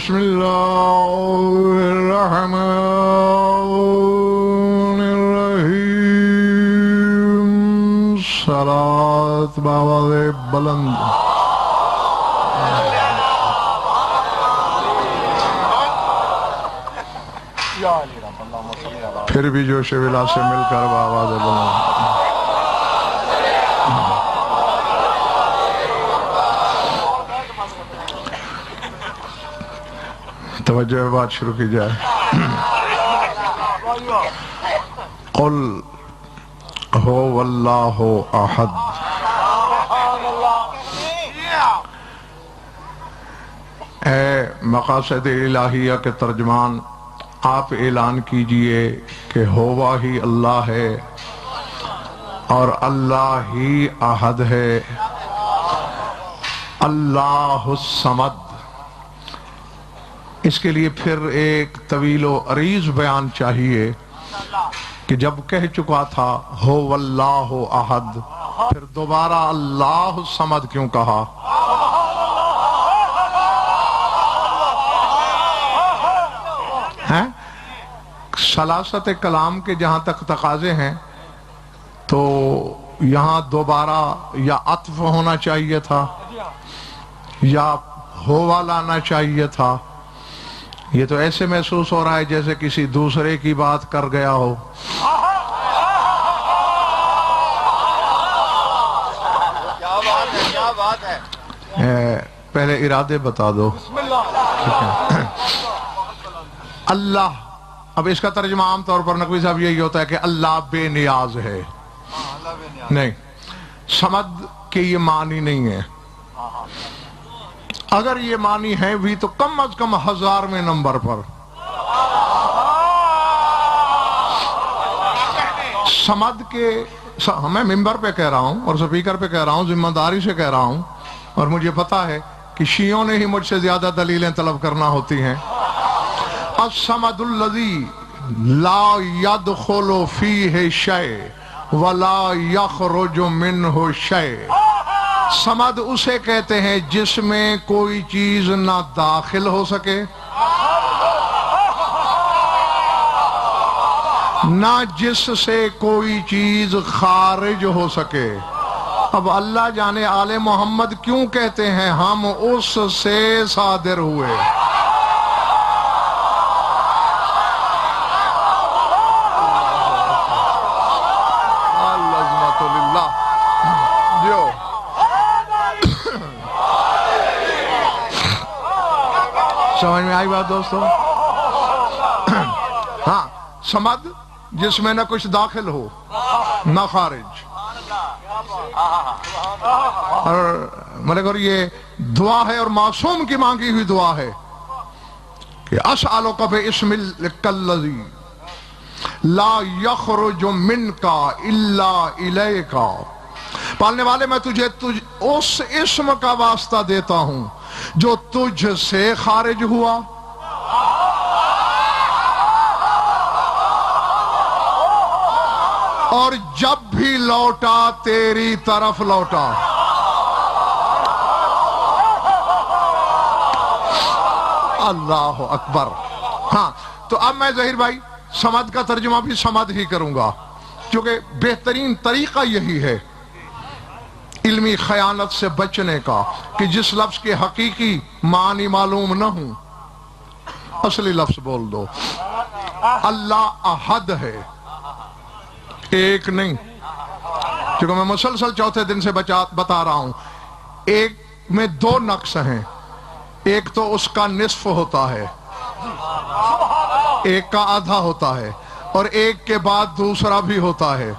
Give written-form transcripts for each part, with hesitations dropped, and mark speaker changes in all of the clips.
Speaker 1: بسم اللہ الرحمن الرحیم صلوات بآواز بلند پھر بھی جوش ولا سے مل کر بآواز بلند توجہ بات شروع کی جائے قل هو اللہ احد اے مقاصد الہیہ کے ترجمان آپ اعلان کیجئے کہ ہوا ہی اللہ ہے اور اللہ ہی احد ہے اللہ الصمد۔ اس کے لیے پھر ایک طویل و عریض بیان چاہیے کہ جب کہہ چکا تھا ہو اللہ احد پھر دوبارہ اللہ الصمد کیوں کہا؟ سلاست کلام کے جہاں تک تقاضے ہیں تو یہاں دوبارہ یا عطف ہونا چاہیے تھا یا ہوا لانا چاہیے تھا۔ یہ تو ایسے محسوس ہو رہا ہے جیسے کسی دوسرے کی بات کر گیا ہو۔
Speaker 2: کیا بات ہے
Speaker 1: پہلے ارادے بتا دو۔ اللہ، اب اس کا ترجمہ عام طور پر نقوی صاحب یہی ہوتا ہے کہ اللہ بے نیاز ہے۔ نہیں، صمد کے یہ معنی نہیں ہے۔ اگر یہ معنی ہے بھی تو کم از کم 1000ویں نمبر پر۔ صمد کے میں ممبر پہ کہہ رہا ہوں اور سپیکر پہ کہہ رہا ہوں، ذمہ داری سے کہہ رہا ہوں، اور مجھے پتا ہے کہ شیعوں نے ہی مجھ سے زیادہ دلیلیں طلب کرنا ہوتی ہیں۔ الصمد الذی لا يدخل فیہ شیء ولا یخرج منہ شیء۔ صمد اسے کہتے ہیں جس میں کوئی چیز نہ داخل ہو سکے نہ جس سے کوئی چیز خارج ہو سکے۔ اب اللہ جانے آل محمد کیوں کہتے ہیں ہم اس سے صادر ہوئے۔ سمجھ میں آئی بات دوستو؟ ہاں، صمد جس میں نہ کچھ داخل ہو نہ خارج۔ اور ملک اور یہ دعا ہے اور معصوم کی مانگی ہوئی دعا ہے کہ اسألک باسم الذی لا یخرج منک الا الیک۔ پالنے والے میں تجھے اس اسم کا واسطہ دیتا ہوں جو تجھ سے خارج ہوا۔ اور جب بھی لوٹا تیری طرف لوٹا۔ اللہ اکبر۔ ہاں تو اب میں ظہیر بھائی صمد کا ترجمہ بھی صمد ہی کروں گا، کیونکہ بہترین طریقہ یہی ہے علمی خیانت سے بچنے کا کہ جس لفظ کے حقیقی معنی معلوم نہ ہوں اصلی لفظ بول دو۔ اللہ احد ہے، ایک نہیں، کیونکہ میں مسلسل چوتھے دن سے بتا رہا ہوں ایک میں 2 نقص ہیں۔ ایک تو اس کا نصف ہوتا ہے، ایک کا آدھا ہوتا ہے، اور ایک کے بعد دوسرا بھی ہوتا ہے۔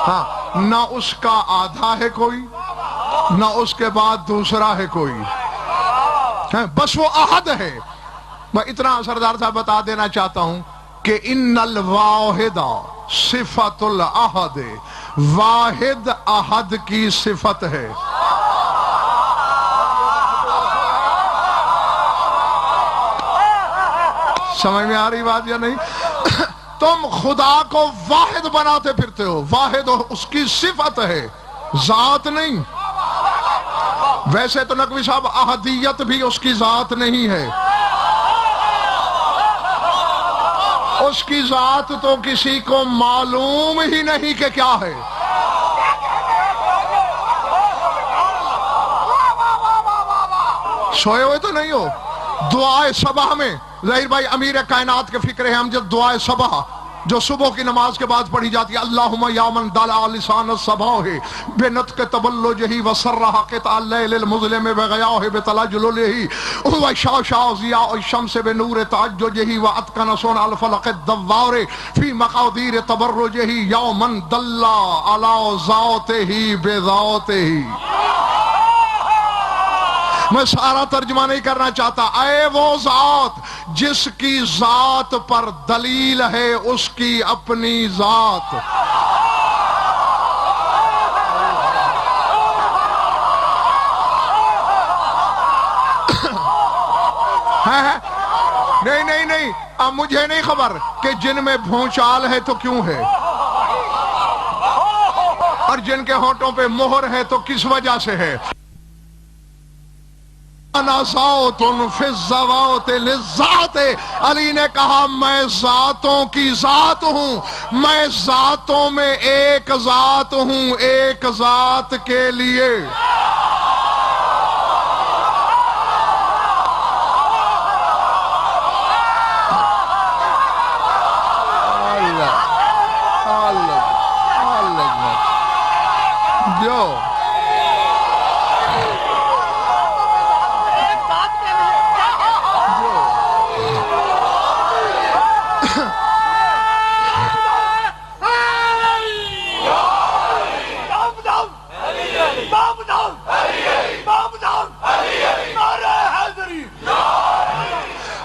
Speaker 1: ہاں، نہ اس کا آدھا ہے کوئی، نہ اس کے بعد دوسرا ہے کوئی، بس وہ احد ہے۔ میں اتنا سردار صاحب بتا دینا چاہتا ہوں کہ ان الواحد صفت الاحد، واحد احد کی صفت ہے۔ سمجھ میں آ رہی بات یا نہیں؟ تم خدا کو واحد بناتے پھرتے ہو، واحد اس کی صفت ہے، ذات نہیں۔ ویسے تو نقوی صاحب احدیت بھی اس کی ذات نہیں ہے، اس کی ذات تو کسی کو معلوم ہی نہیں کہ کیا ہے۔ سوئے ہوئے تو نہیں ہو؟ دعائے صبح میں ظاہر بھائی امیر کائنات کے فکر ہے ہم جب دعائے صبح جو صبح کی نماز کے بعد پڑھی جاتی ہے، اللہم یا من دلع لسان الصباح بنطق تبلجہ وسرہ قطع اللیل المظلم بغیاہ بتلجللہ وشاشا ضیاء الشمس بنور تعججہ واتقن صنع الفلق الدوار فی مقادیر تبرجہ یوما دل علی ذاتہ بذاتہ۔ میں سارا ترجمہ نہیں کرنا چاہتا، اے وہ ذات جس کی ذات پر دلیل ہے اس کی اپنی ذات۔ نہیں اب مجھے نہیں خبر کہ جن میں بھونچال ہے تو کیوں ہے، اور جن کے ہونٹوں پہ مہر ہے تو کس وجہ سے ہے۔ انا ذات فی الذوات للذات، علی نے کہا میں ذاتوں کی ذات ہوں، میں ذاتوں میں ایک ذات ہوں، ایک ذات کے لیے۔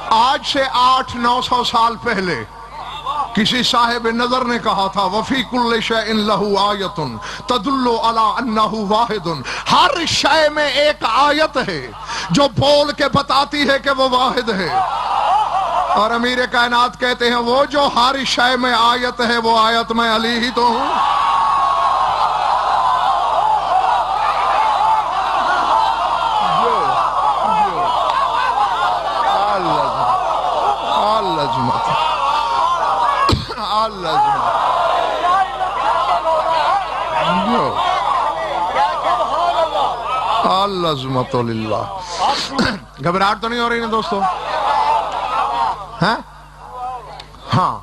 Speaker 1: آج سے 800-900 سال پہلے کسی صاحب نظر نے کہا تھا وَفِي كُلِّ شَيْءٍ لَهُ آیَةٌ تَدُلُّ عَلَىٰ أَنَّهُ وَاحِدٌ، ہر شے میں ایک آیت ہے جو بول کے بتاتی ہے کہ وہ واحد ہے۔ اور امیر کائنات کہتے ہیں وہ جو ہر شے میں آیت ہے وہ آیت میں علی ہی تو ہوں۔ العظمت للہ۔ گھبراہٹ تو نہیں ہو رہی نا دوستو؟ ہاں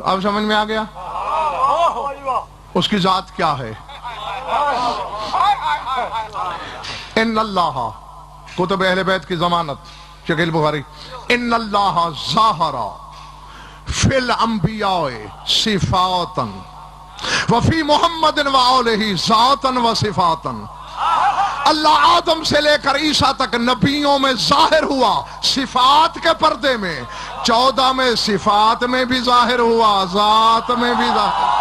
Speaker 1: اب سمجھ میں آ گیا اس کی ذات کیا ہے۔ ان اللہ، کتب اہل بیت کی ضمانت شکیل بخاری، ان اللہ ظاہر فی الانبیاء صفاتا وفی محمد وآلہ ذاتا و صفاتا۔ اللہ آدم سے لے کر عیسیٰ تک نبیوں میں ظاہر ہوا صفات کے پردے میں، 14 میں صفات میں بھی ظاہر ہوا، ذات میں بھی ظاہر۔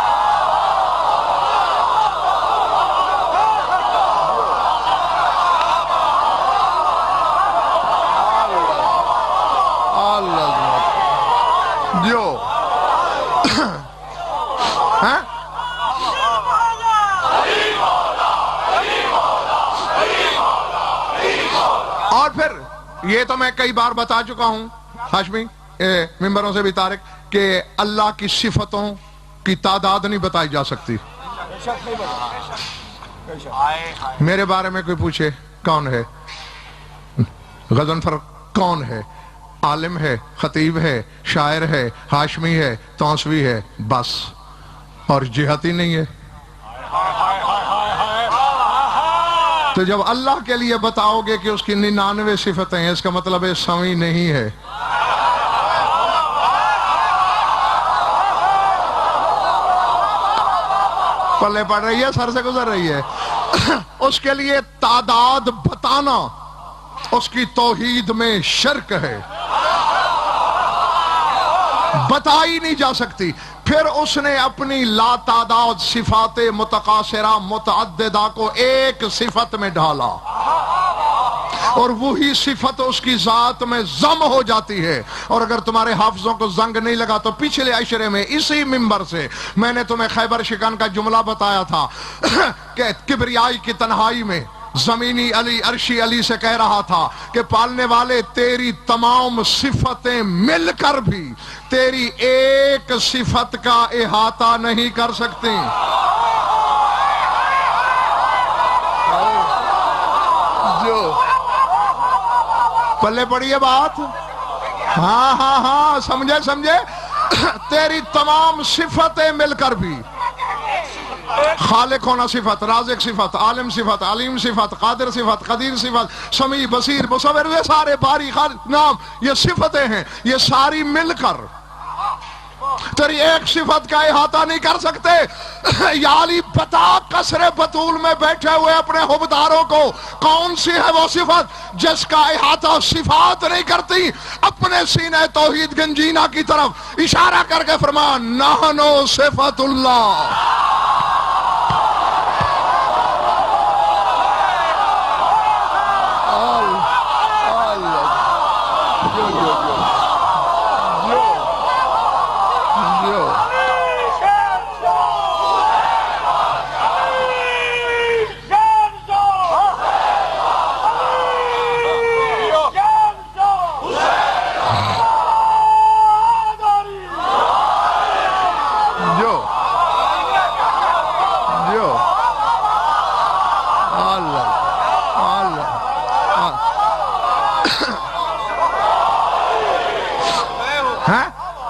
Speaker 1: جو اور پھر یہ تو میں کئی بار بتا چکا ہوں ہاشمی ممبروں سے بھی طارق کہ اللہ کی صفتوں کی تعداد نہیں بتائی جا سکتی۔ میرے بارے میں کوئی پوچھے کون ہے غضنفر، کون ہے؟ عالم ہے، خطیب ہے، شاعر ہے، ہاشمی ہے، توسوی ہے، بس، اور جہتی نہیں ہے۔ تو جب اللہ کے لیے بتاؤ گے کہ اس کی 99 صفتیں ہیں، اس کا مطلب ہے سویں نہیں ہے۔ پلے پڑ رہی ہے، سر سے گزر رہی ہے۔ اس کے لیے تعداد بتانا اس کی توحید میں شرک ہے، بتائی نہیں جا سکتی۔ پھر اس نے اپنی لا تعداد صفات متقاصرہ متعددہ کو ایک صفت میں ڈالا، اور وہی صفت اس کی ذات میں ضم ہو جاتی ہے۔ اور اگر تمہارے حافظوں کو زنگ نہیں لگا تو پچھلے عشرے میں اسی ممبر سے میں نے تمہیں خیبر شکن کا جملہ بتایا تھا کہ کبریائی کی تنہائی میں زمینی علی عرشی علی سے کہہ رہا تھا کہ پالنے والے تیری تمام صفتیں مل کر بھی تیری ایک صفت کا احاطہ نہیں کر سکتے. جو پلے پڑی ہے بات. ہاں ہاں ہاں سمجھے سمجھے. تیری تمام صفتیں مل کر بھی خالق ہونا صفت، رازق صفت، عالم صفت، علیم صفت، قادر صفت، قدیر صفت، سمیع بصیر مصور، یہ سارے باری خالق نام یہ صفتیں ہیں، یہ ساری مل کر تیری ایک صفت کا احاطہ نہیں کر سکتے. یا علی بتا قصر بطول میں بیٹھے ہوئے اپنے حبداروں کو کون سی ہے وہ صفت جس کا احاطہ صفات نہیں کرتی. اپنے سینہ توحید گنجینہ کی طرف اشارہ کر کے فرمایا نحنو صفت اللہ.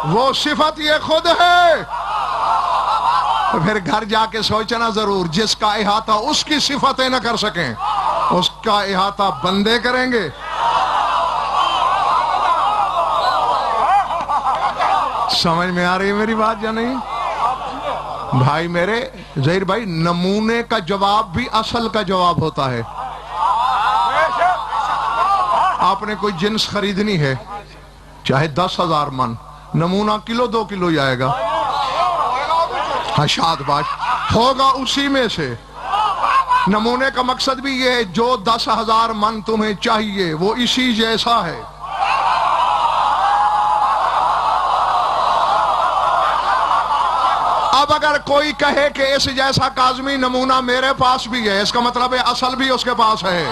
Speaker 1: وہ صفت یہ خود ہے. پھر گھر جا کے سوچنا ضرور جس کا احاطہ اس کی صفتیں نہ کر سکیں اس کا احاطہ بندے کریں گے. سمجھ میں آ رہی ہے میری بات یا نہیں بھائی میرے؟ ظہیر بھائی نمونے کا جواب بھی اصل کا جواب ہوتا ہے. آپ نے کوئی جنس خریدنی ہے چاہے 10,000 من، نمونہ کلو 2 کلو ہی آئے گا. ہاں شاد باش ہوگا اسی میں سے. نمونے کا مقصد بھی یہ ہے جو 10,000 من تمہیں چاہیے وہ اسی جیسا ہے. اب اگر کوئی کہے کہ اس جیسا کاظمی نمونہ میرے پاس بھی ہے، اس کا مطلب ہے اصل بھی اس کے پاس ہے.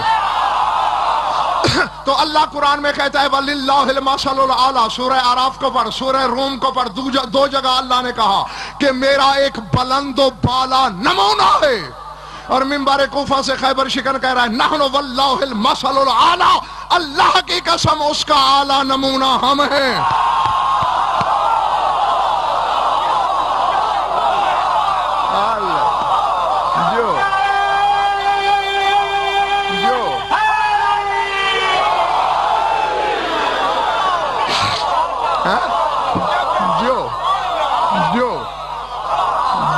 Speaker 1: تو اللہ قرآن میں کہتا ہے وَلِلَّهِ الْمَثَلُ الْأَعْلَىٰ. سورہ اعراف کو پڑھ، سورہ روم کو پڑھ. دو جگہ اللہ نے کہا کہ میرا ایک بلند و بالا نمونہ ہے. اور منبر کوفہ سے خیبر شکن کہہ رہا ہے نحن وَاللَّهِ الْمَثَلُ الْأَعْلَىٰ. اللہ کی قسم اس کا اعلیٰ نمونہ ہم ہیں.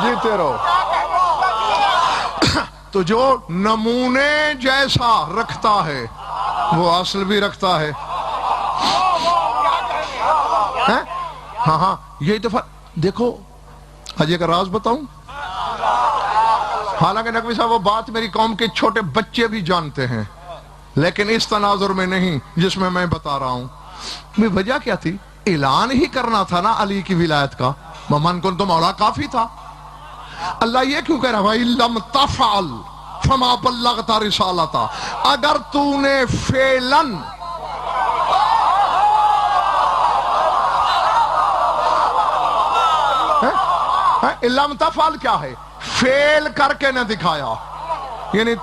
Speaker 1: جیتے رہو. تو جو نمونے جیسا رکھتا ہے وہ اصل بھی رکھتا ہے. ہاں ہاں یہی دفعہ دیکھو آج ایک راز بتاؤں. حالانکہ نقوی صاحب وہ بات میری قوم کے چھوٹے بچے بھی جانتے ہیں لیکن اس تناظر میں نہیں جس میں بتا رہا ہوں. وجہ کیا تھی؟ اعلان ہی کرنا تھا نا علی کی ولایت کا. ممن کن تو مولا کافی تھا. اللہ یہ کیوں کہہ رہا ہے لَمْ تَفْعَلْ فَمَا بَلَّغْتَ رِسَالَتَا. اگر تو نے فعلاً لَمْ تَفْعَلْ کیا ہے؟ فعل کر کے نہ دکھایا، یعنی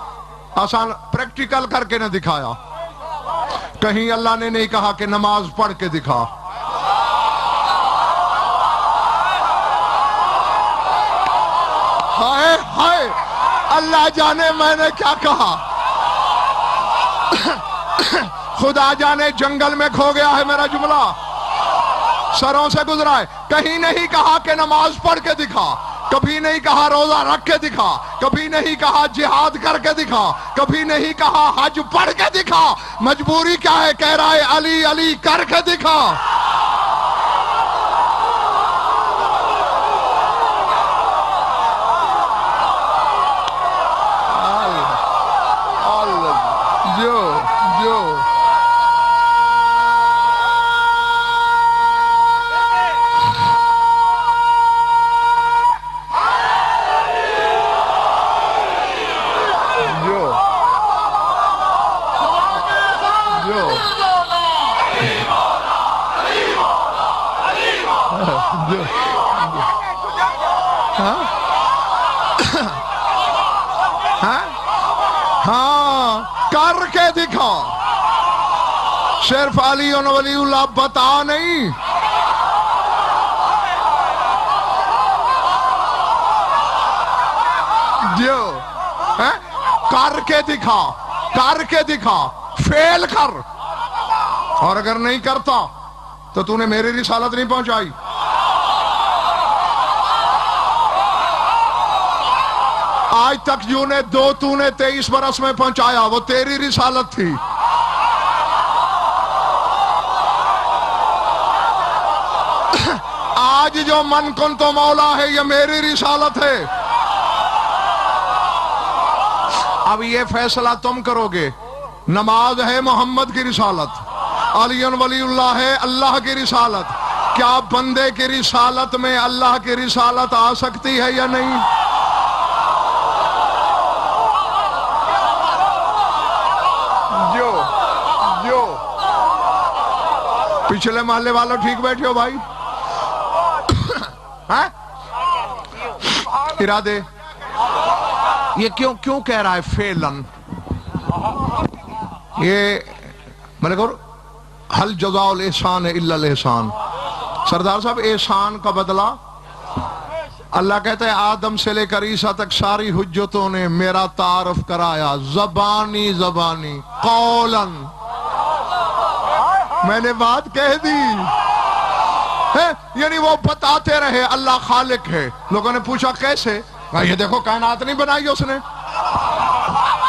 Speaker 1: آسان پریکٹیکل کر کے نہ دکھایا. کہیں اللہ نے نہیں کہا کہ نماز پڑھ کے دکھا. ہائے ہائے اللہ جانے میں نے کیا کہا. خدا جانے جنگل میں کھو گیا ہے میرا جملہ، سروں سے گزرا ہے. کہیں نہیں کہا کہ نماز پڑھ کے دکھا، کبھی نہیں کہا روزہ رکھ کے دکھا، کبھی نہیں کہا جہاد کر کے دکھا، کبھی نہیں کہا حج پڑھ کے دکھا. مجبوری کیا ہے؟ کہہ رہا ہے علی علی کر کے دکھا. جو جو ہاں کر کے دکھا. صرف علی و ولی اللہ بتا نہیں, جو کر کے دکھا, کر کے دکھا, فیل کر. اور اگر نہیں کرتا تو تو نے میری رسالت نہیں پہنچائی. آج تک جو نے دو تو نے 23 برس میں پہنچایا وہ تیری رسالت تھی. آج جو من کن تو مولا ہے یہ میری رسالت ہے. اب یہ فیصلہ تم کرو گے. نماز ہے محمد کی رسالت, علی ولی اللہ ہے اللہ کی رسالت. کیا بندے کی رسالت میں اللہ کی رسالت آ سکتی ہے یا نہیں؟ جو پچھلے محلے والوں ٹھیک بیٹھے ہو بھائی؟ ارادے یہ کیوں کہہ رہا ہے فعلاً؟ یہ میں نے کہا حل جزاء الاحسان الا الاحسان. سردار صاحب احسان کا بدلہ اللہ کہتا ہے آدم سے لے کر عیسیٰ تک ساری حجتوں نے میرا تعارف کرایا, زبانی زبانی قولاً. میں نے بات کہہ دی, یعنی وہ بتاتے رہے اللہ خالق ہے. لوگوں نے پوچھا کیسے؟ یہ دیکھو کائنات نہیں بنائی اس نے,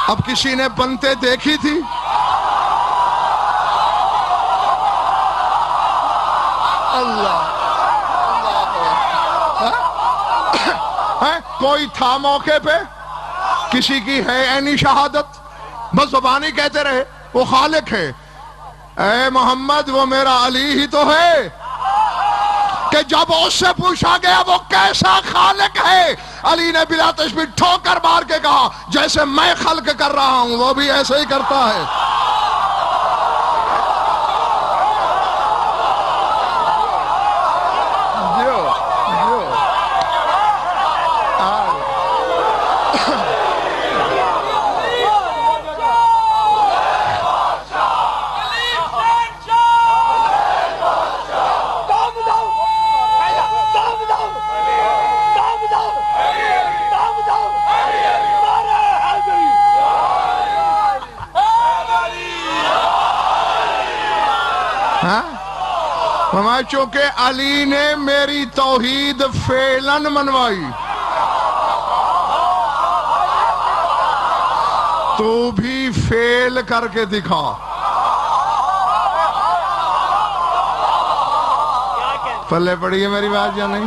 Speaker 1: اب کسی نے بنتے دیکھی تھی؟ اللہ کوئی تھا موقع پہ؟ کسی کی ہے عینی شہادت؟ بس زبانی کہتے رہے وہ خالق ہے. اے محمد وہ میرا علی ہی تو ہے کہ جب اس سے پوچھا گیا وہ کیسا خالق ہے, علی نے بلا تشبیہ ٹھوکر مار کے کہا جیسے میں خلق کر رہا ہوں وہ بھی ایسے ہی کرتا ہے. چونکہ علی نے میری توحید فعلاً منوائی, تو بھی فیل کر کے دکھا. پلے پڑی ہے میری بات یا نہیں؟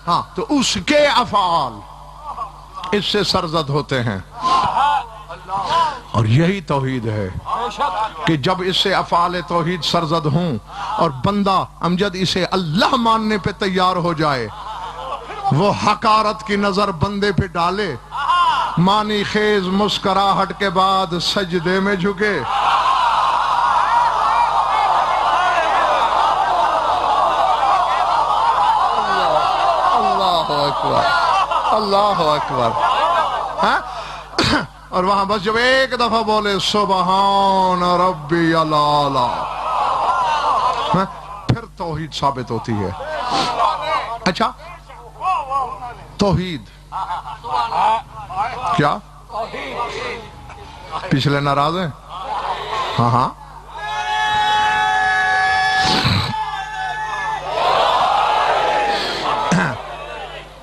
Speaker 1: ہاں تو اس کے افعال اس سے سرزد ہوتے ہیں, اور یہی توحید ہے کہ جب اس سے افعال توحید سرزد ہوں اور بندہ امجد اسے اللہ ماننے پہ تیار ہو جائے, وہ حقارت کی نظر بندے پہ ڈالے, مانی خیز مسکراہٹ کے بعد سجدے میں جھکے. اللہ اکبر, اللہ اکبر. اور وہاں بس جب ایک دفعہ بولے سبحان ربی الاعلی, پھر توحید ثابت ہوتی ہے. اچھا توحید کیا پچھلے ناراض ہیں؟ ہاں ہاں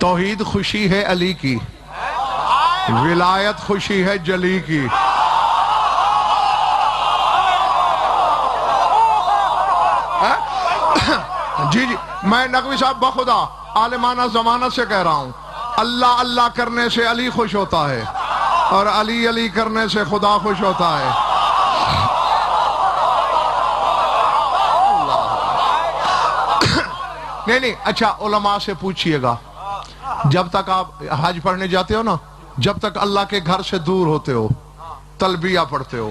Speaker 1: توحید خوشی ہے علی کی, ولایت خوشی ہے جلی کی. جی جی میں نقوی صاحب بخدا عالمانہ ضمانت سے کہہ رہا ہوں, اللہ اللہ کرنے سے علی خوش ہوتا ہے اور علی علی کرنے سے خدا خوش ہوتا ہے. نہیں اچھا علماء سے پوچھئے گا, جب تک آپ حج پڑھنے جاتے ہو نا, جب تک اللہ کے گھر سے دور ہوتے ہو, تلبیہ پڑھتے ہو,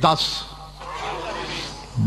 Speaker 1: 10,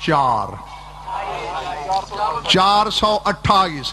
Speaker 1: 4, 428।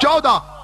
Speaker 1: 14।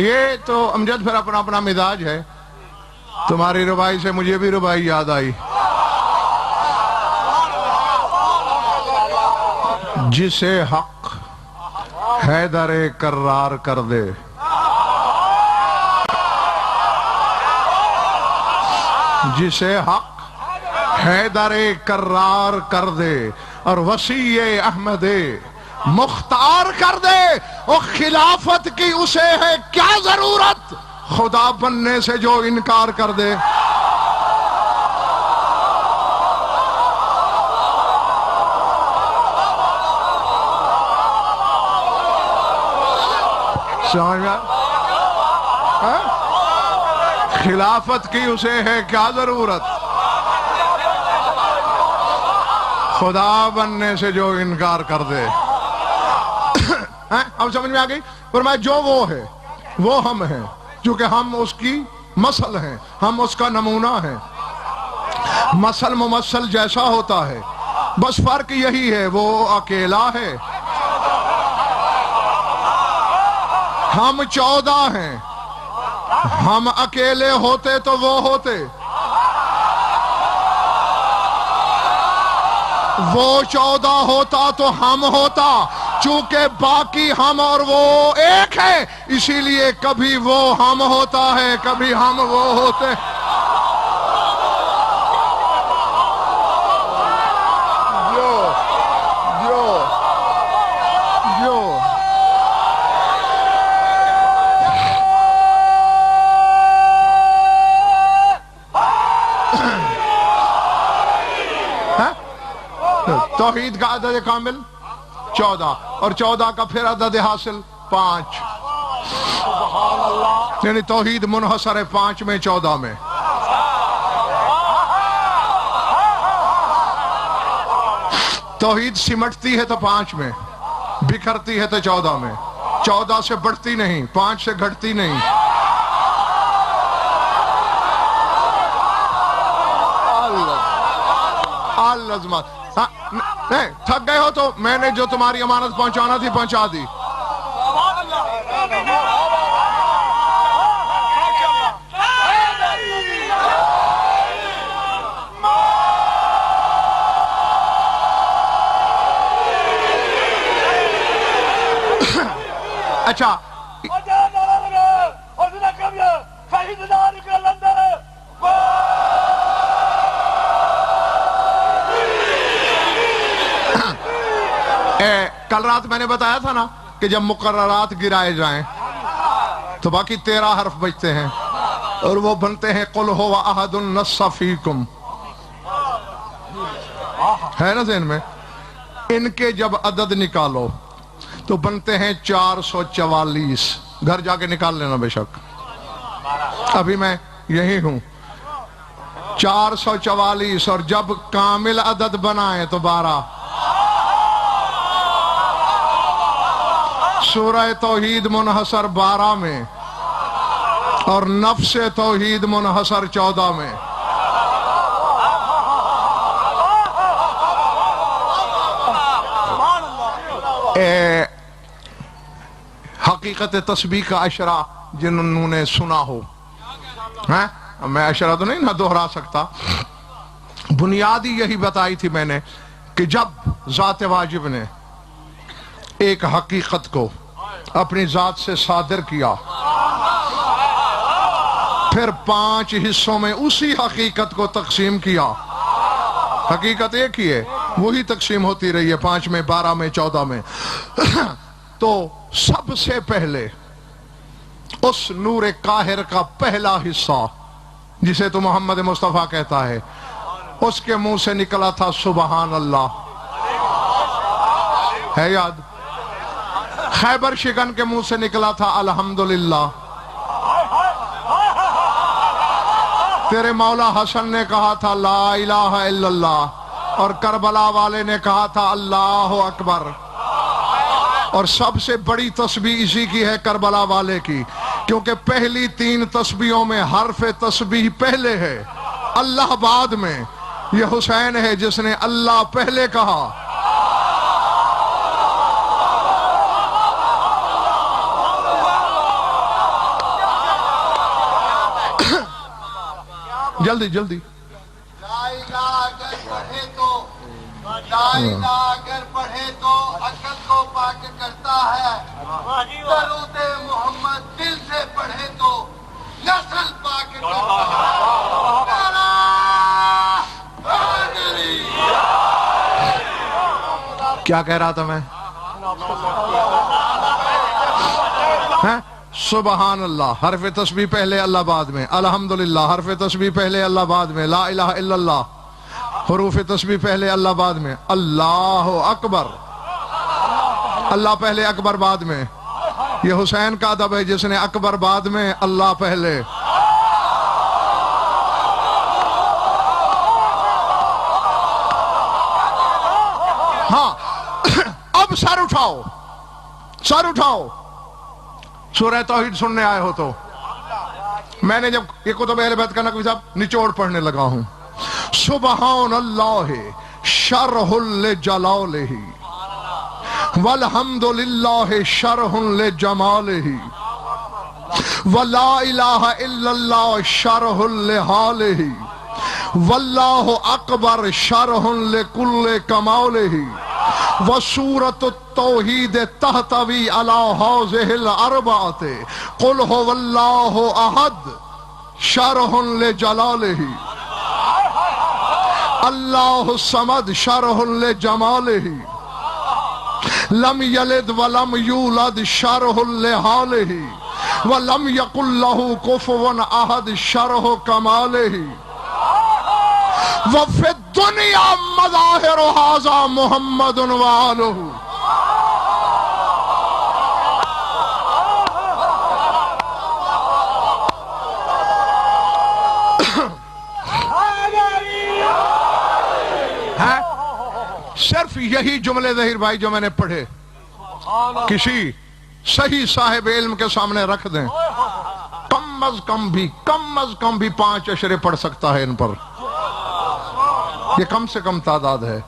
Speaker 1: یہ تو امجد پھر اپنا اپنا مزاج ہے. تمہاری ربائی سے مجھے بھی ربائی یاد آئی. جسے حق حیدر کرار کر دے، جسے حق حیدر کرار کر دے اور وسیع احمد مختار کر دے، اور خلافت کی اسے ہے کیا ضرورت خدا بننے سے جو انکار کر دے. سمجھ میں آیا؟ خلافت کی اسے ہے کیا ضرورت خدا بننے سے جو انکار کر دے. اب سمجھ میں آ گئی؟ فرمایا جو وہ ہے وہ ہم ہیں، چونکہ ہم اس کی مثل ہیں، ہم اس کا نمونہ ہیں. مثل ممثل جیسا ہوتا ہے، بس فرق یہی ہے وہ اکیلا ہے، ہم 14 ہیں. ہم اکیلے ہوتے تو وہ ہوتے، وہ 14 ہوتا تو ہم ہوتا. چونکہ باقی ہم اور وہ ایک ہے، اسی لیے کبھی وہ ہم ہوتا ہے، کبھی ہم وہ ہوتے. توحید کا عدد کامل 14 اور 14 کا پھر عدد حاصل 5، یعنی توحید منحصر ہے 5 میں 14 میں. توحید سمٹتی ہے تو 5 میں، بکھرتی ہے تو 14 میں. 14 سے بڑھتی نہیں، 5 سے گھٹتی نہیں. اللازمات. نہیں تھک گئے ہو تو میں نے جو تمہاری امانت پہنچانا تھی پہنچا دی. اچھا کل رات میں نے بتایا تھا نا کہ جب مقررات گرائے جائیں تو باقی 13 حرف بچتے ہیں اور وہ بنتے ہیں قل هو احد نص فیکم. ہے نا ذہن میں؟ ان کے جب عدد نکالو تو بنتے ہیں 444. گھر جا کے نکال لینا بے شک، ابھی میں یہی ہوں. 444 اور جب کامل عدد بنائیں تو 12. سورہ توحید منحصر 12 میں اور نفس توحید منحصر 14 میں. حقیقت تسبیح کا اشرا جنہوں نے سنا ہو، میں اشرا تو نہیں نہ دہرا سکتا، بنیادی یہی بتائی تھی میں نے کہ جب ذات واجب نے ایک حقیقت کو اپنی ذات سے صادر کیا، پھر 5 حصوں میں اسی حقیقت کو تقسیم کیا. حقیقت ایک ہی ہے، وہی تقسیم ہوتی رہی ہے 5 میں 12 میں 14 میں. تو سب سے پہلے اس نور قاہر کا پہلا حصہ جسے تو محمد مصطفیٰ کہتا ہے، اس کے منہ سے نکلا تھا سبحان اللہ. ہے یاد؟ خیبر شکن کے منہ سے نکلا تھا الحمدللہ. تیرے مولا حسن نے کہا تھا لا الہ الا اللہ، اور کربلا والے نے کہا تھا اللہ اکبر. اور سب سے بڑی تسبیح اسی کی ہے، کربلا والے کی، کیونکہ پہلی 3 تسبیحوں میں حرف تسبیح پہلے ہے، اللہ بعد میں. یہ حسین ہے جس نے اللہ پہلے کہا. جلدی جلدی.
Speaker 3: لا الہ اگر پڑھے تو لا الہ اگر پڑھے تو عقل کو پاک کرتا ہے. درود محمد دل سے پڑھے تو نسل پاک کرتا ہے.
Speaker 1: کیا کہہ رہا تھا میں؟ سبحان اللہ حرف تسبیح پہلے، اللہ بعد میں. الحمدللہ حرف تسبیح پہلے، اللہ بعد میں. لا الہ الا اللہ حروف تسبیح پہلے، اللہ بعد میں. اللہ اکبر، اللہ پہلے اکبر بعد میں. یہ حسین کا ادب ہے، جس نے اکبر بعد میں اللہ پہلے. ہاں اب سر اٹھاؤ، سر اٹھاؤ. سورہ توحید سننے آئے ہو تو میں نے جب یہ کتب اہل بیت کا نقوی صاحب نچوڑ پڑھنے لگا ہوں. سبحان اللہ شرح لجلالہ والحمد للہ شرح لجمالہ ولا الہ الا اللہ شرح لحالہ واللہ اکبر شرح لکل کمالہ وسورۃ التوحید تحتوی علی ہذہ الاربعۃ قل ھو اللہ احد شرح لجلالہ اللہ الصمد شرح لجمالہ لم یلد ولم یولد شرح لحالہ ولم یکن لہ کفوا احد شرح کمالہ وفی الدنیا مظاہر ھذا محمد وآلہ. صرف یہی جملے ظہیر بھائی جو میں نے پڑھے کسی صحیح صاحب علم کے سامنے رکھ دیں، کم از کم بھی 5 اشرے پڑھ سکتا ہے ان پر. یہ کم سے کم تعداد ہے.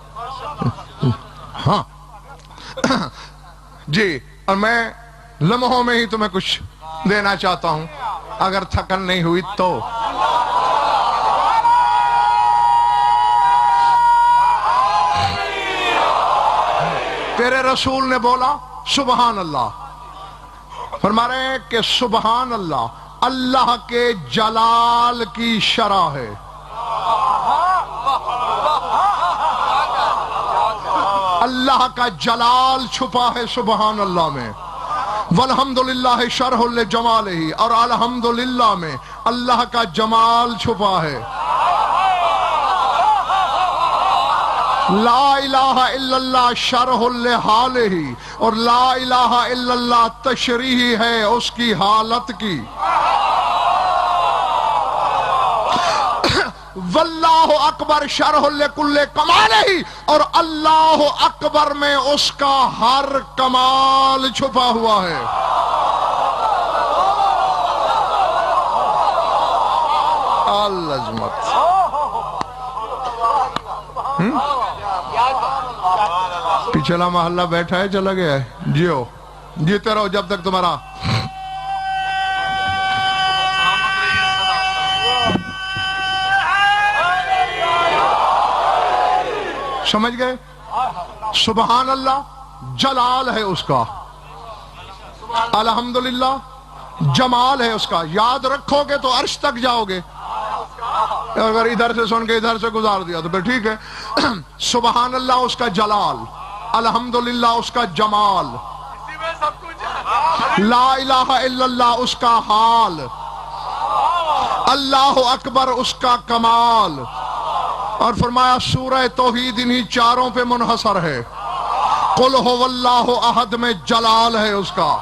Speaker 1: ہاں جی، اور میں لمحوں میں ہی تمہیں کچھ دینا چاہتا ہوں اگر تھکن نہیں ہوئی تو. تیرے رسول نے بولا سبحان اللہ. فرما رہے ہیں کہ سبحان اللہ اللہ کے جلال کی شرح ہے. اللہ کا جلال چھپا ہے سبحان اللہ میں. والحمدللہ شرح لجمالہ، اور الحمدللہ میں اللہ کا جمال چھپا ہے. لا الہ الا اللہ شرح لحالہ، اور لا الہ الا اللہ تشریح ہے اس کی حالت کی. واللہ اکبر شرح لکل کمالہ، اور اللہ اکبر میں اس کا ہر کمال چھپا ہوا ہے. العظمت. پچھلا محلہ بیٹھا ہے چلا گیا ہے. جیو جیتے رہو جب تک تمہارا سمجھ گئے. سبحان اللہ جلال ہے اس کا، الحمدللہ جمال ہے اس کا. یاد رکھو گے تو عرش تک جاؤ گے، اگر ادھر سے سن کے ادھر سے گزار دیا تو پھر ٹھیک ہے. سبحان اللہ اس کا جلال، الحمدللہ اس کا جمال، لا الہ الا اللہ اس کا حال، اللہ اکبر اس کا کمال. اور فرمایا سورہ توحید انہی چاروں پہ منحصر ہے. قل ھو اللہ احد میں جلال ہے اس کا.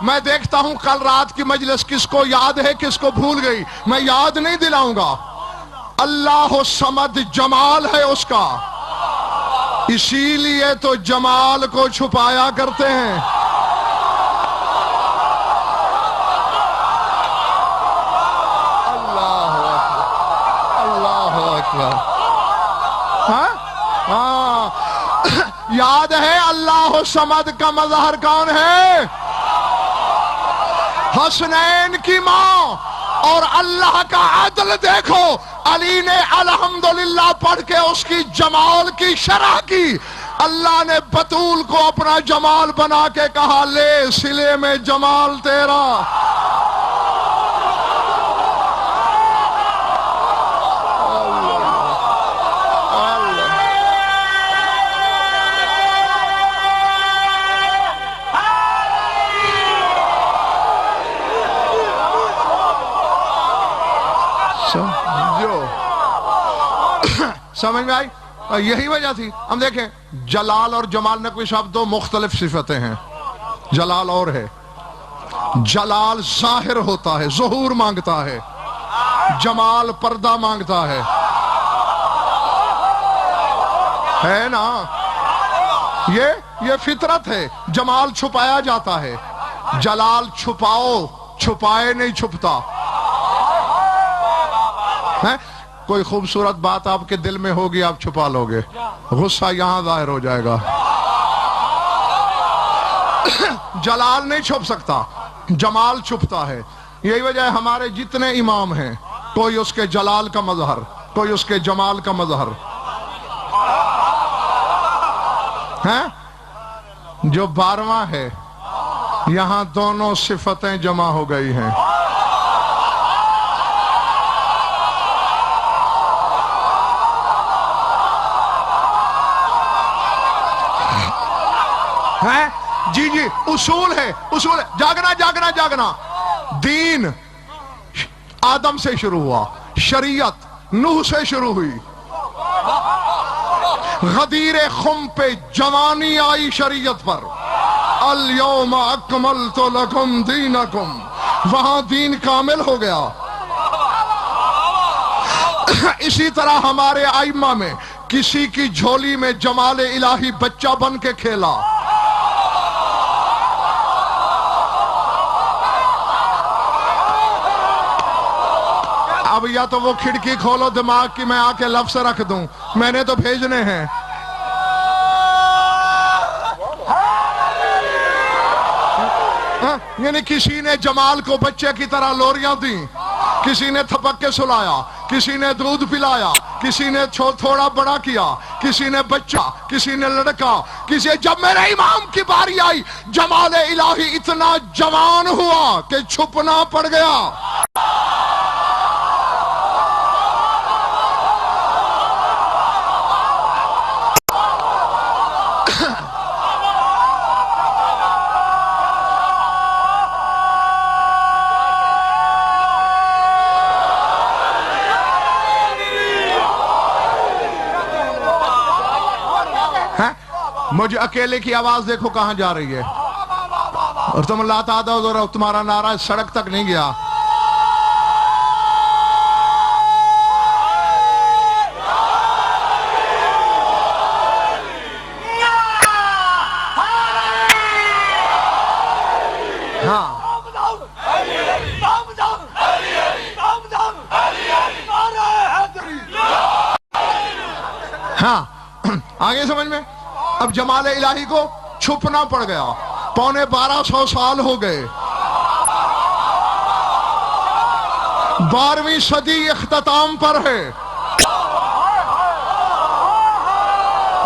Speaker 1: میں دیکھتا ہوں کل رات کی مجلس کس کو یاد ہے کس کو بھول گئی. میں یاد نہیں دلاؤں گا. اللہ صمد جمال ہے اس کا، اسی لیے تو جمال کو چھپایا کرتے ہیں. ہاں یاد ہے اللہ صمد کا مظہر کون ہے؟ حسنین کی ماں اور اللہ کا عدل دیکھو. علی نے الحمدللہ پڑھ کے اس کی جمال کی شرح کی. اللہ نے بطول کو اپنا جمال بنا کے کہا لے سلے میں جمال تیرا. سمجھ میں آئی؟ یہی وجہ تھی. ہم دیکھیں جلال اور جمال نقوی صاحب دو مختلف صفتیں ہیں. جلال اور ہے. جلال ظاہر ہوتا ہے، ظہور مانگتا ہے. جمال پردہ مانگتا ہے نا. یہ فطرت ہے. جمال چھپایا جاتا ہے، جلال چھپاؤ چھپائے نہیں چھپتا ہے. کوئی خوبصورت بات آپ کے دل میں ہوگی آپ چھپا لو گے، غصہ یہاں ظاہر ہو جائے گا. جلال نہیں چھپ سکتا، جمال چھپتا ہے. یہی وجہ ہے ہمارے جتنے امام ہیں کوئی اس کے جلال کا مظہر، کوئی اس کے جمال کا مظہر ہے. جو 12واں ہے یہاں دونوں صفتیں جمع ہو گئی ہیں. جی اصول ہے، اصول ہے. جاگنا جاگنا جاگنا. دین آدم سے شروع ہوا، شریعت نوح سے شروع ہوئی. غدیر خم پہ جوانی آئی شریعت پر. الیوم اکملت لکم دینکم، وہاں دین کامل ہو گیا. اسی طرح ہمارے ائمہ میں کسی کی جھولی میں جمال الہی بچہ بن کے کھیلا. اب یا تو وہ کھڑکی کھولو دماغ کی، میں آ کے لفظ رکھ دوں، میں نے تو بھیجنے ہیں. یعنی کسی نے جمال کو بچے کی طرح لوریاں دیں، کسی نے تھپک کے سلایا، کسی نے دودھ پلایا، کسی نے تھوڑا بڑا کیا، کسی نے بچہ، کسی نے لڑکا، جب میرے امام کی باری آئی جمال الہی اتنا جوان ہوا کہ چھپنا پڑ گیا. مجھے اکیلے کی آواز دیکھو کہاں جا رہی ہے، اور تم لا تعداد اور تمہارا نعرہ سڑک تک نہیں گیا. ہاں آگے سمجھ میں. اب جمال الہی کو چھپنا پڑ گیا. 1250 سال ہو گئے. 12ویں صدی اختتام پر ہے.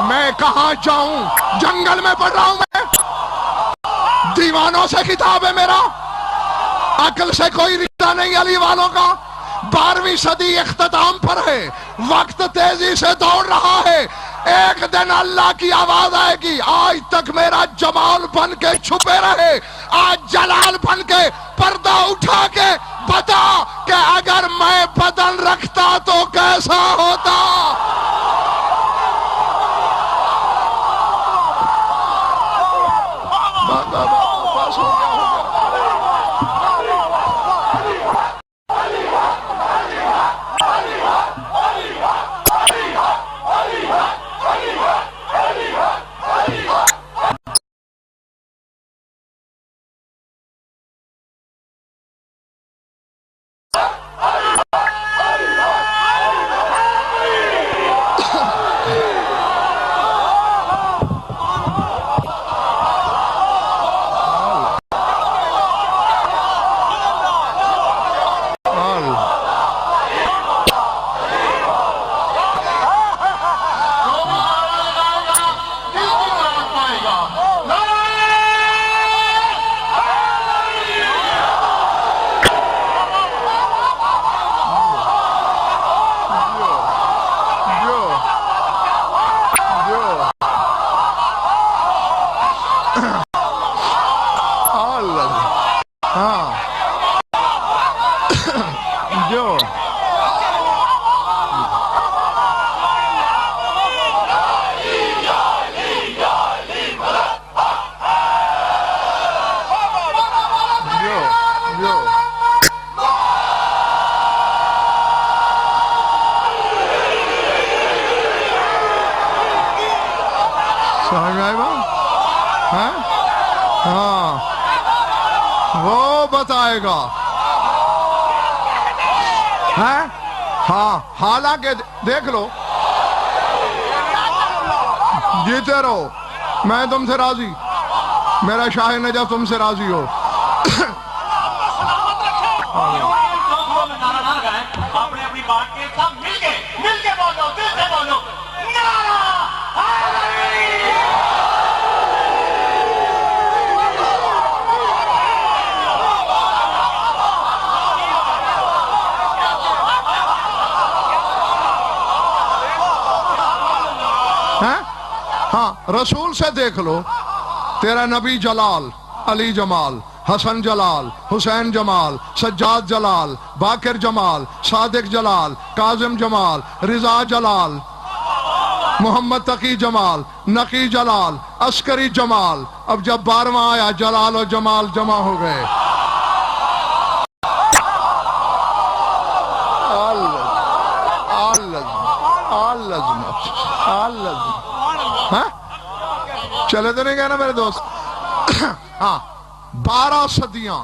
Speaker 1: میں کہاں جاؤں؟ جنگل میں پڑھ رہا ہوں میں. دیوانوں سے کتاب ہے میرا، عقل سے کوئی رشتہ نہیں علی والوں کا. 12ویں صدی اختتام پر ہے. وقت تیزی سے دوڑ رہا ہے. ایک دن اللہ کی آواز آئے گی، آج تک میرا جمال بن کے چھپے رہے، آج جلال بن کے پردہ اٹھا کے بتا کہ اگر میں بدن رکھتا تو کیسا ہوتا. جو سمجھ میں آئی بات؟ ہاں وہ بتائے گا. ہاں حالانکہ دیکھ لو جیتے رہو میں تم سے راضی میرا شاہ نجف تم سے راضی ہو.
Speaker 2: اپنے اپنی بات کے ساتھ مل کے بولو دل سے بولو نعرہ
Speaker 1: ہاں رسول سے دیکھ لو تیرا نبی جلال علی جمال حسن جلال حسین جمال سجاد جلال باقر جمال صادق جلال کاظم جمال رضا جلال محمد تقی جمال نقی جلال عسکری جمال. اب جب 12واں آیا جلال و جمال جمع ہو گئے. چلے تو نہیں گئے نا میرے دوست. ہاں 12 صدیاں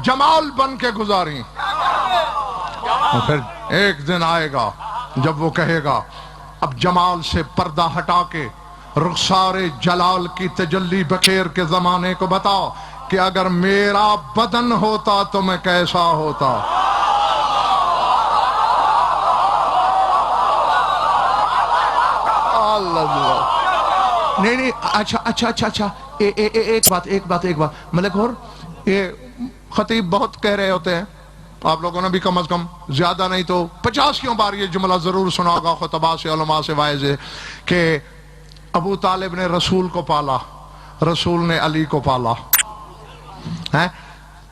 Speaker 1: جمال بن کے گزاری. پھر ایک دن آئے گا جب وہ کہے گا اب جمال سے پردہ ہٹا کے رخسار جلال کی تجلی بخیر کے زمانے کو بتاؤ کہ اگر میرا بدن ہوتا تو میں کیسا ہوتا. نہیں اچھا ایک بات ملک اور یہ خطیب بہت کہہ رہے ہوتے ہیں آپ لوگوں نے بھی کم از کم زیادہ نہیں تو 50 بار یہ جملہ ضرور سنا ہوگا خطباء سے علماء سے واعظ ہے کہ ابو طالب نے رسول کو پالا رسول نے علی کو پالا.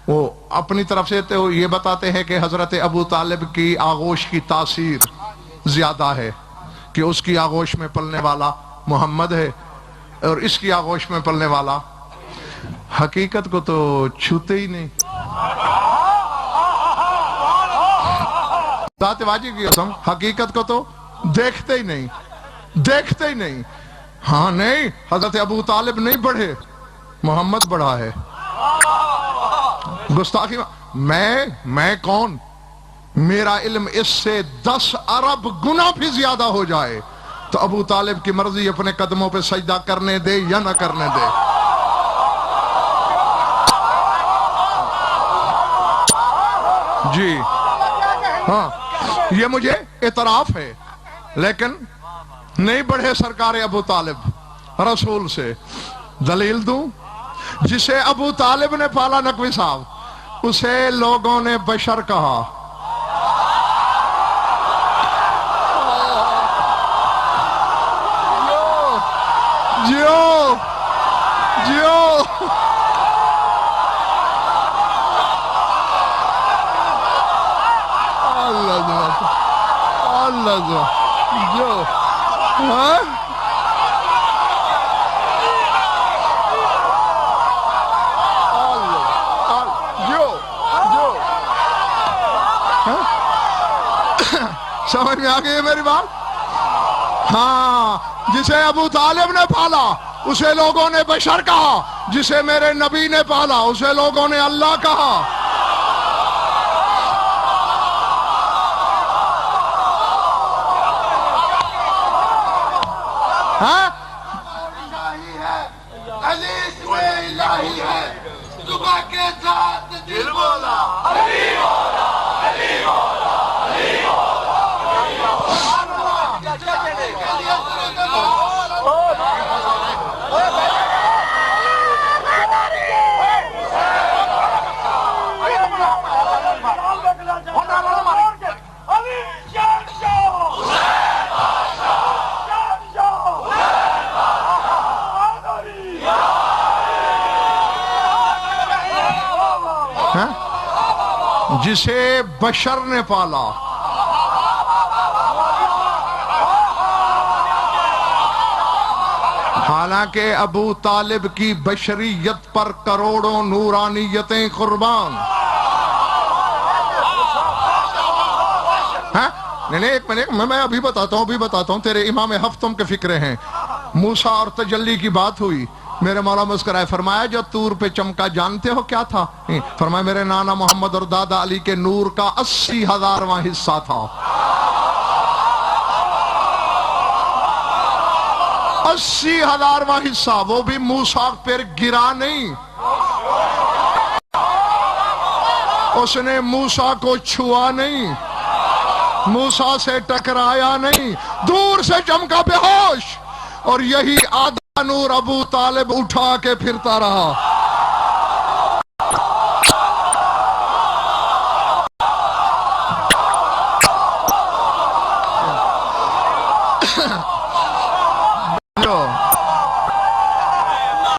Speaker 1: وہ اپنی طرف سے تو یہ بتاتے ہیں کہ حضرت ابو طالب کی آغوش کی تاثیر زیادہ ہے کہ اس کی آغوش میں پلنے والا محمد ہے اور اس کی آغوش میں پلنے والا حقیقت کو تو چھوتے ہی نہیں. ذات واجب کی قسم حقیقت کو تو دیکھتے ہی نہیں. ہاں نہیں حضرت ابو طالب نہیں بڑھے محمد بڑھا ہے. گستاخی میں کون میرا علم اس سے 10 ارب گنا بھی زیادہ ہو جائے تو ابو طالب کی مرضی اپنے قدموں پہ سجدہ کرنے دے یا نہ کرنے دے. جی ہاں یہ مجھے اعتراف ہے لیکن نہیں بڑھے سرکار ابو طالب رسول سے. دلیل دوں جسے ابو طالب نے پالا نقوی صاحب اسے لوگوں نے بشر کہا. جیو اللہ جو سمجھ میں آ گئی ہے میری بات. ہاں جسے ابو طالب نے پالا اسے لوگوں نے بشر کہا جسے میرے نبی نے پالا اسے لوگوں نے اللہ کہا.
Speaker 3: الہی ہے عزیز میں الہی ہے صبح کے ساتھ دل بولا علی مولا علی مولا علی
Speaker 1: جسے بشر نے پالا حالانکہ ابو طالب کی بشریت پر کروڑوں نورانیتیں قربان. نہیں ایک منٹ میں ابھی بتاتا ہوں تیرے امام ہفتم کے فکرے ہیں. موسیٰ اور تجلی کی بات ہوئی, میرے مولا مسکرائے, فرمایا جو طور پہ چمکا جانتے ہو کیا تھا؟ فرمایا میرے نانا محمد اور دادا علی کے نور کا 80,000واں حصہ تھا. 80,000واں حصہ, وہ بھی موسیٰ پر گرا نہیں, اس نے موسیٰ کو چھوا نہیں, موسیٰ سے ٹکرایا نہیں, دور سے چمکا بے ہوش, اور یہی آدھا نور ابو طالب اٹھا کے پھرتا رہا.